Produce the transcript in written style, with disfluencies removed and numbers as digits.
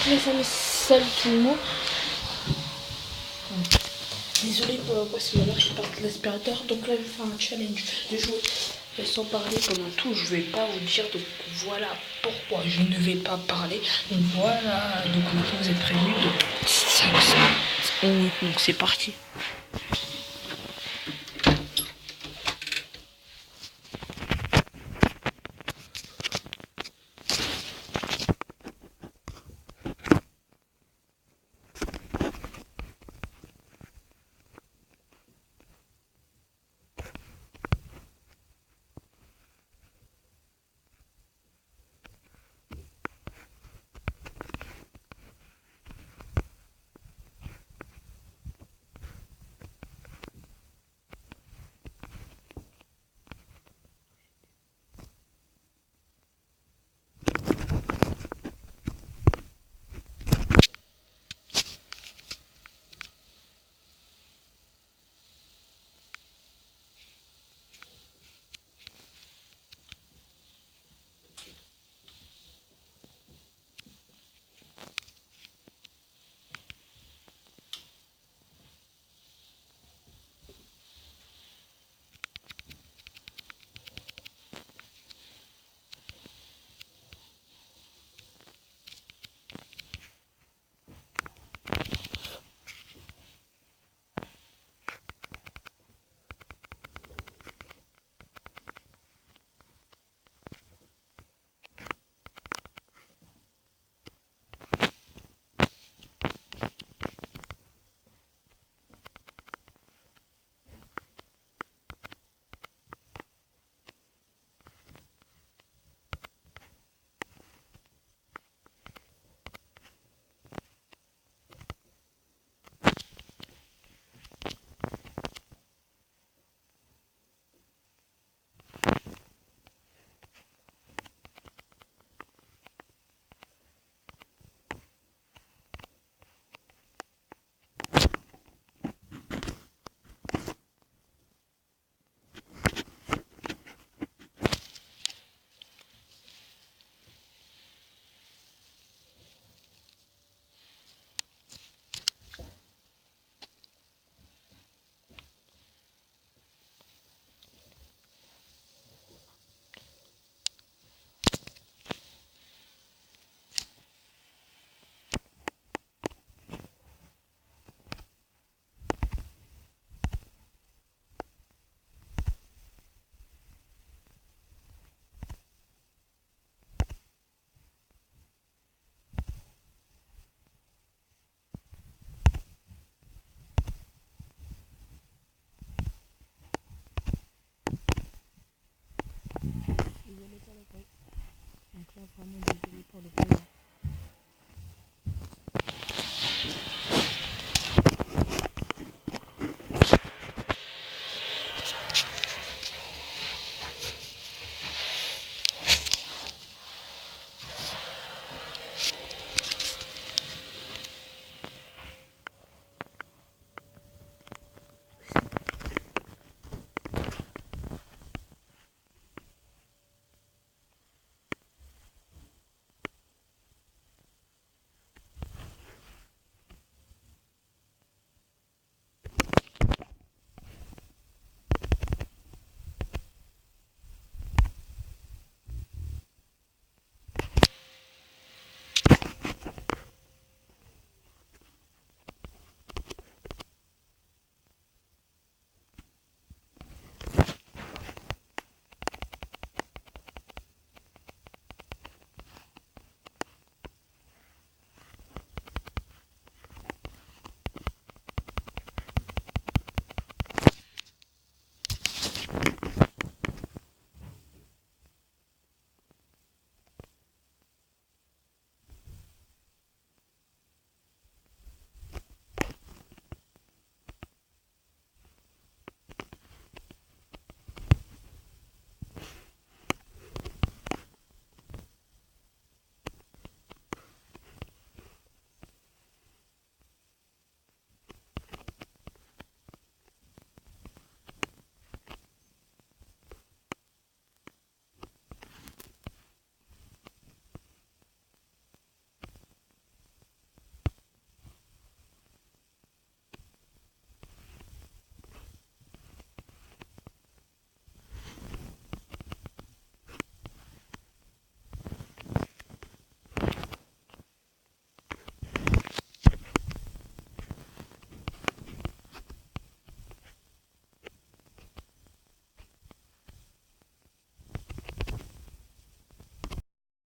Les amis, salut tout le monde. Désolé pour la voix, c'est ma mère qui porte l'aspirateur. Donc là, je vais faire un challenge de jouer sans parler pendant tout. Je vais pas vous dire, donc voilà pourquoi je ne vais pas parler. Donc voilà, donc maintenant vous êtes prévenus. Donc c'est parti. Désolé pour le bruit. Donc là, vraiment désolé pour le bruit.